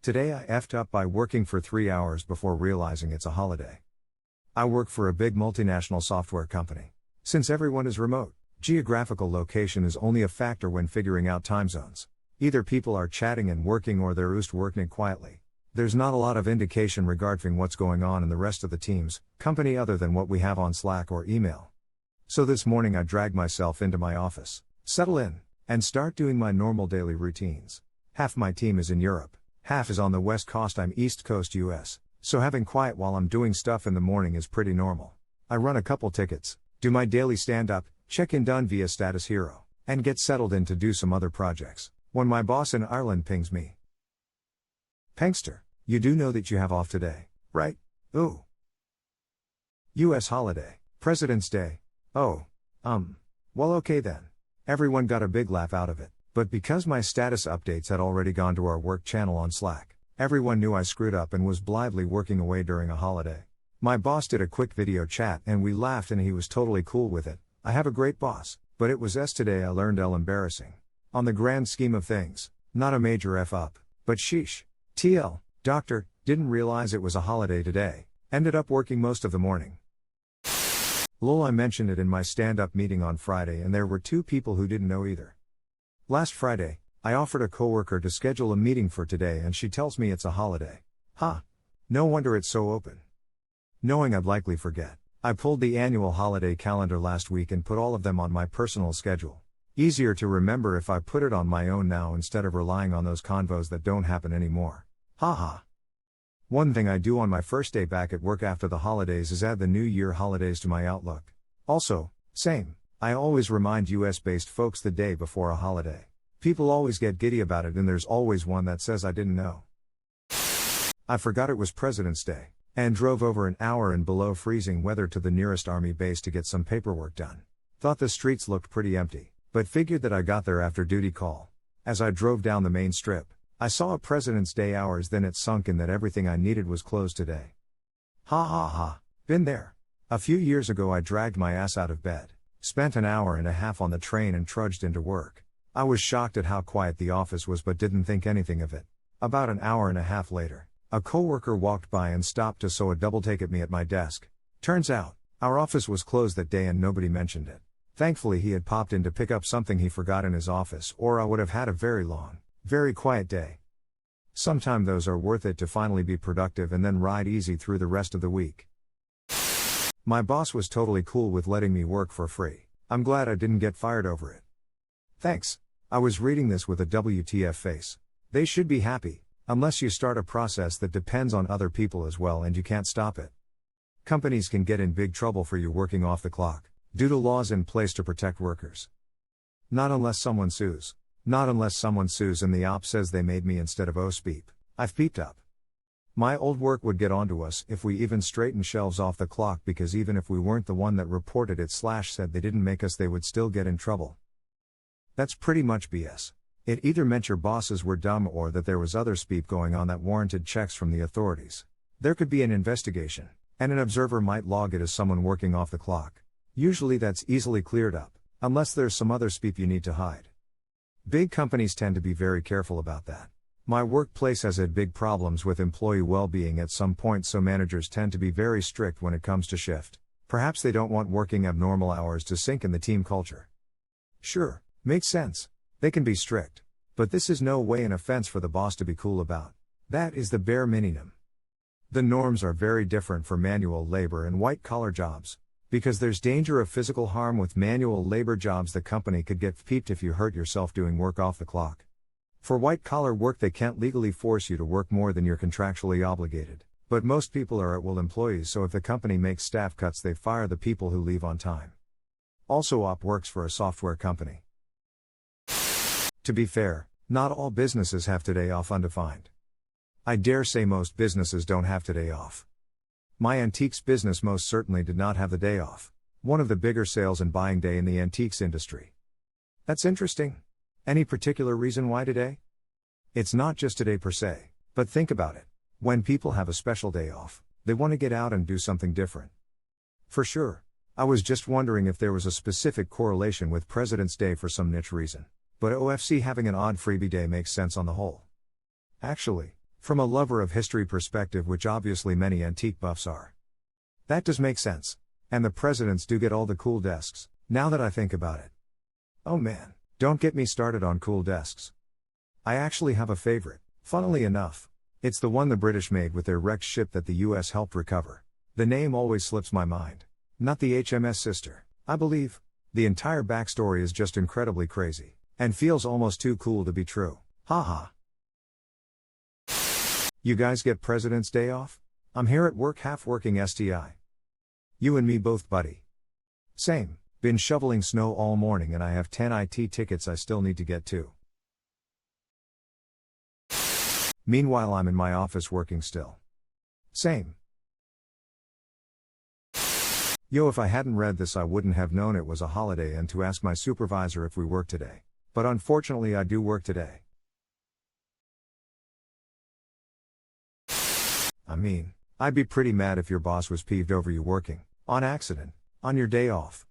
Today I effed up by working for 3 hours before realizing it's a holiday. I work for a big multinational software company. Since everyone is remote, geographical location is only a factor when figuring out time zones. Either people are chatting and working or they're just working quietly. There's not a lot of indication regarding what's going on in the rest of the team's company other than what we have on Slack or email. So this morning I dragged myself into my office, settle in, and start doing my normal daily routines. Half my team is in Europe, half is on the West Coast, I'm East Coast US, so having quiet while I'm doing stuff in the morning is pretty normal. I run a couple tickets, do my daily stand-up, check-in done via Status Hero, and get settled in to do some other projects, when my boss in Ireland pings me. Penkster, you do know that you have off today, right? Ooh. US holiday, President's Day. Oh. Well okay then. Everyone got a big laugh out of it, but because my status updates had already gone to our work channel on Slack, everyone knew I screwed up and was blithely working away during a holiday. My boss did a quick video chat and we laughed and he was totally cool with it. I have a great boss, but it was today I learned embarrassing. On the grand scheme of things, not a major F up, but sheesh. TL, doctor, didn't realize it was a holiday today, ended up working most of the morning. Lol, I mentioned it in my stand-up meeting on Friday and there were 2 people who didn't know either. Last Friday, I offered a coworker to schedule a meeting for today and she tells me it's a holiday. Huh. No wonder it's so open. Knowing I'd likely forget, I pulled the annual holiday calendar last week and put all of them on my personal schedule. Easier to remember if I put it on my own now instead of relying on those convos that don't happen anymore. Haha. One thing I do on my first day back at work after the holidays is add the New Year holidays to my Outlook. Also, same, I always remind US-based folks the day before a holiday. People always get giddy about it and there's always one that says I didn't know. I forgot it was President's Day, and drove over an hour in below freezing weather to the nearest army base to get some paperwork done. Thought the streets looked pretty empty, but figured that I got there after duty call. As I drove down the main strip, I saw a President's Day hours, then it sunk in that everything I needed was closed today. Ha ha ha, been there. A few years ago I dragged my ass out of bed, spent an hour and a half on the train and trudged into work. I was shocked at how quiet the office was but didn't think anything of it. About an hour and a half later, a coworker walked by and stopped to sew a double take at me at my desk. Turns out, our office was closed that day and nobody mentioned it. Thankfully he had popped in to pick up something he forgot in his office or I would have had a very long, very quiet day. Sometime those are worth it to finally be productive and then ride easy through the rest of the week. My boss was totally cool with letting me work for free. I'm glad I didn't get fired over it. Thanks. I was reading this with a WTF face. They should be happy, unless you start a process that depends on other people as well and you can't stop it. Companies can get in big trouble for you working off the clock, due to laws in place to protect workers. Not unless someone sues. Not unless someone sues and the op says they made me instead of OSPEEP. I've peeped up. My old work would get onto us if we even straightened shelves off the clock because even if we weren't the one that reported it / said they didn't make us they would still get in trouble. That's pretty much BS. It either meant your bosses were dumb or that there was other speep going on that warranted checks from the authorities. There could be an investigation, and an observer might log it as someone working off the clock. Usually that's easily cleared up, unless there's some other speep you need to hide. Big companies tend to be very careful about that. My workplace has had big problems with employee well-being at some point, so managers tend to be very strict when it comes to shift. Perhaps they don't want working abnormal hours to sink in the team culture. Sure, makes sense. They can be strict. But this is no way an offense for the boss to be cool about. That is the bare minimum. The norms are very different for manual labor and white-collar jobs. Because there's danger of physical harm with manual labor jobs, the company could get peeped if you hurt yourself doing work off the clock. For white-collar work they can't legally force you to work more than you're contractually obligated, but most people are at-will employees, so if the company makes staff cuts they fire the people who leave on time. Also op works for a software company. To be fair, not all businesses have today off undefined. I dare say most businesses don't have today off. My antiques business most certainly did not have the day off. One of the bigger sales and buying day in the antiques industry. That's interesting. Any particular reason why today? It's not just today per se, but think about it. When people have a special day off, they want to get out and do something different. For sure. I was just wondering if there was a specific correlation with President's Day for some niche reason. But OFC having an odd freebie day makes sense on the whole. Actually, From a lover of history perspective, which obviously many antique buffs are. That does make sense. And the presidents do get all the cool desks, now that I think about it. Oh man, don't get me started on cool desks. I actually have a favorite, funnily enough. It's the one the British made with their wrecked ship that the US helped recover. The name always slips my mind. Not the HMS Sister, I believe. The entire backstory is just incredibly crazy, and feels almost too cool to be true. Haha. You guys get President's Day off? I'm here at work half working STI. You and me both, buddy. Same, been shoveling snow all morning and I have 10 IT tickets I still need to get to. Meanwhile I'm in my office working still. Same. Yo, if I hadn't read this I wouldn't have known it was a holiday and to ask my supervisor if we work today. But unfortunately I do work today. I mean, I'd be pretty mad if your boss was peeved over you working, on accident, on your day off.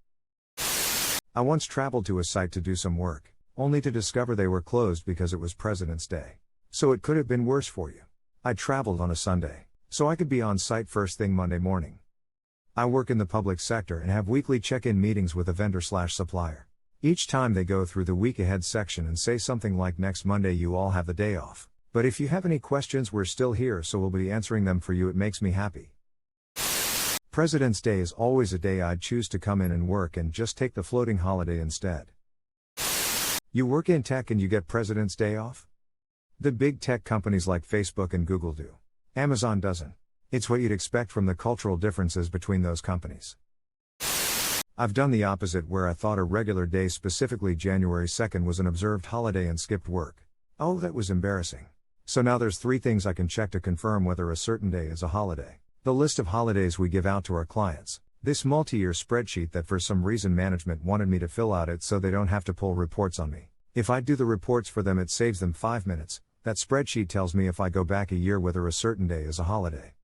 I once traveled to a site to do some work, only to discover they were closed because it was President's Day. So it could have been worse for you. I traveled on a Sunday, so I could be on site first thing Monday morning. I work in the public sector and have weekly check-in meetings with a vendor/supplier. Each time they go through the week ahead section and say something like next Monday you all have the day off. But if you have any questions we're still here so we'll be answering them for you. It makes me happy. President's Day is always a day I'd choose to come in and work and just take the floating holiday instead. You work in tech and you get President's Day off? The big tech companies like Facebook and Google do. Amazon doesn't. It's what you'd expect from the cultural differences between those companies. I've done the opposite where I thought a regular day, specifically January 2nd, was an observed holiday and skipped work. Oh, that was embarrassing. So now there's 3 things I can check to confirm whether a certain day is a holiday. The list of holidays we give out to our clients. This multi-year spreadsheet that for some reason management wanted me to fill out it so they don't have to pull reports on me. If I do the reports for them it saves them 5 minutes. That spreadsheet tells me if I go back a year whether a certain day is a holiday.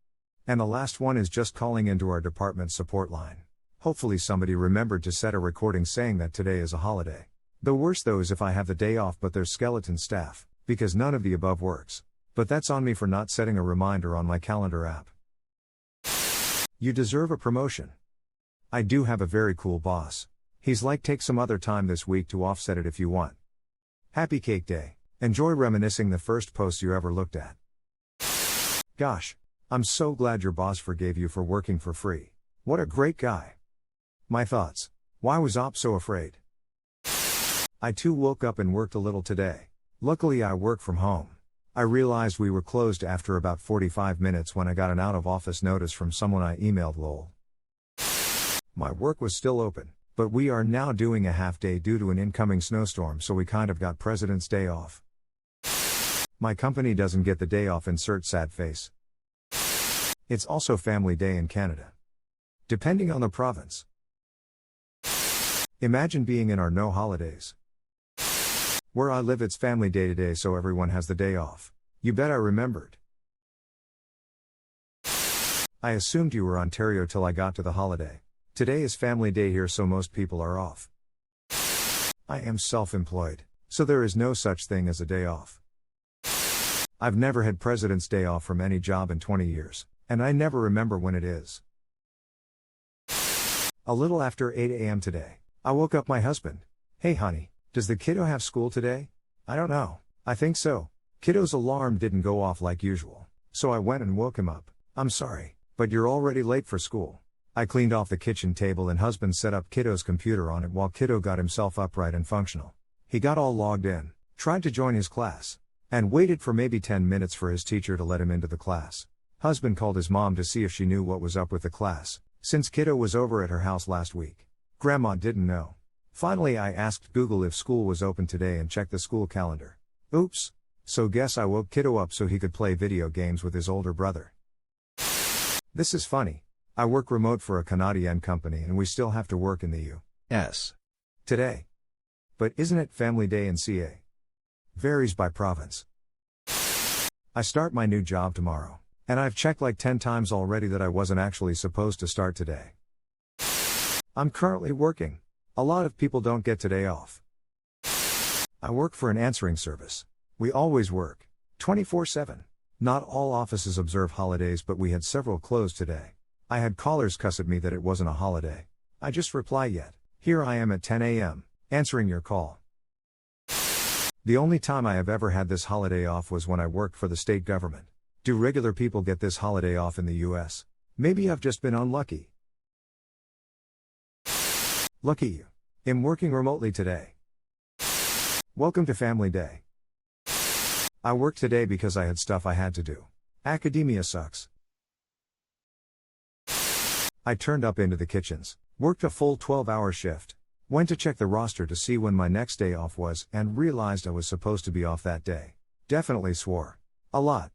And the last one is just calling into our department support line. Hopefully somebody remembered to set a recording saying that today is a holiday. The worst though is if I have the day off but there's skeleton staff, because none of the above works. But that's on me for not setting a reminder on my calendar app. You deserve a promotion. I do have a very cool boss. He's like, take some other time this week to offset it if you want. Happy Cake Day. Enjoy reminiscing the first post you ever looked at. Gosh, I'm so glad your boss forgave you for working for free. What a great guy. My thoughts. Why was Op so afraid? I too woke up and worked a little today. Luckily I work from home. I realized we were closed after about 45 minutes when I got an out of office notice from someone I emailed. Lol. My work was still open, but we are now doing a half day due to an incoming snowstorm, so we kind of got President's Day off. My company doesn't get the day off, insert sad face. It's also Family Day in Canada. Depending on the province. Imagine being in our no holidays. Where I live it's Family Day today, so everyone has the day off. You bet I remembered. I assumed you were Ontario till I got to the holiday. Today is Family Day here, so most people are off. I am self-employed, so there is no such thing as a day off. I've never had President's Day off from any job in 20 years, and I never remember when it is. A little after 8 a.m. today, I woke up my husband. Hey honey, does the kiddo have school today? I don't know. I think so. Kiddo's alarm didn't go off like usual, so I went and woke him up. I'm sorry, but you're already late for school. I cleaned off the kitchen table and husband set up kiddo's computer on it while kiddo got himself upright and functional. He got all logged in, tried to join his class, and waited for maybe 10 minutes for his teacher to let him into the class. Husband called his mom to see if she knew what was up with the class, since kiddo was over at her house last week. Grandma didn't know. Finally I asked Google if school was open today and checked the school calendar. Oops. So guess I woke kiddo up so he could play video games with his older brother. This is funny. I work remote for a Canadian company and we still have to work in the U.S. today. But isn't it Family Day in CA? Varies by province. I start my new job tomorrow, and I've checked like 10 times already that I wasn't actually supposed to start today. I'm currently working. A lot of people don't get today off. I work for an answering service. We always work 24/7. Not all offices observe holidays, but we had several closed today. I had callers cuss at me that it wasn't a holiday. I just reply yet. Here I am at 10 a.m., answering your call. The only time I have ever had this holiday off was when I worked for the state government. Do regular people get this holiday off in the US? Maybe I've just been unlucky. Lucky you. I'm working remotely today. Welcome to Family Day. I worked today because I had stuff I had to do. Academia sucks. I turned up into the kitchens, worked a full 12-hour shift, went to check the roster to see when my next day off was, and realized I was supposed to be off that day. Definitely swore. A lot.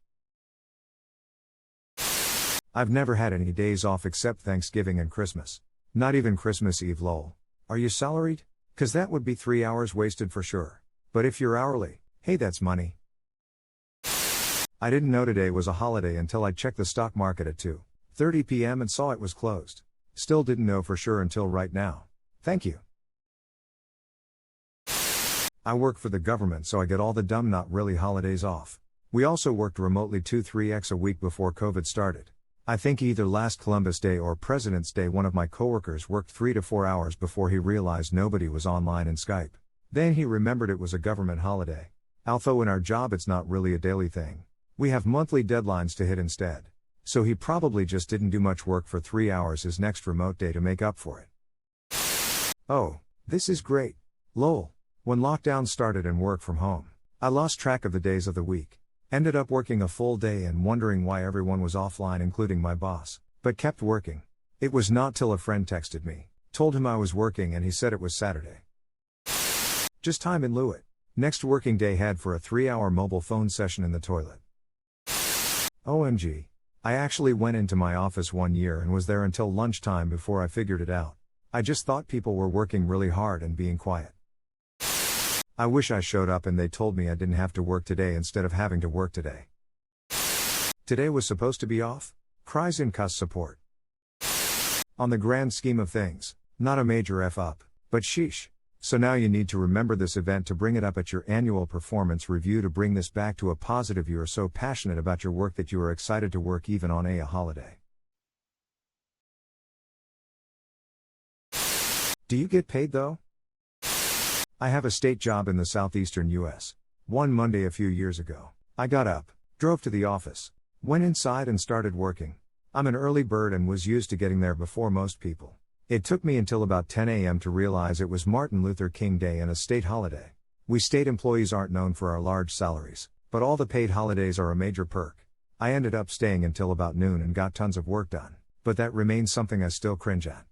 I've never had any days off except Thanksgiving and Christmas. Not even Christmas Eve lol. Are you salaried? 'Cause that would be 3 hours wasted for sure. But if you're hourly, hey, that's money. I didn't know today was a holiday until I checked the stock market at 2:30 p.m. and saw it was closed. Still didn't know for sure until right now. Thank you. I work for the government, so I get all the dumb not really holidays off. We also worked remotely 2-3x a week before COVID started. I think either last Columbus Day or President's Day one of my coworkers worked 3 to 4 hours before he realized nobody was online in Skype. Then he remembered it was a government holiday. Although in our job it's not really a daily thing. We have monthly deadlines to hit instead. So he probably just didn't do much work for 3 hours his next remote day to make up for it. Oh, this is great. Lol. When lockdown started and work from home, I lost track of the days of the week. Ended up working a full day and wondering why everyone was offline including my boss, but kept working. It was not till a friend texted me, told him I was working and he said it was Saturday. Just time in lieu it. Next working day had for a 3-hour mobile phone session in the toilet. OMG. I actually went into my office one year and was there until lunchtime before I figured it out. I just thought people were working really hard and being quiet. I wish I showed up and they told me I didn't have to work today instead of having to work today. Today was supposed to be off? Cries in cuss support. On the grand scheme of things, not a major F up, but sheesh. So now you need to remember this event to bring it up at your annual performance review to bring this back to a positive. You are so passionate about your work that you are excited to work even on a holiday. Do you get paid though? I have a state job in the southeastern US. One Monday a few years ago, I got up, drove to the office, went inside and started working. I'm an early bird and was used to getting there before most people. It took me until about 10 a.m. to realize it was Martin Luther King Day and a state holiday. We state employees aren't known for our large salaries, but all the paid holidays are a major perk. I ended up staying until about noon and got tons of work done, but that remains something I still cringe at.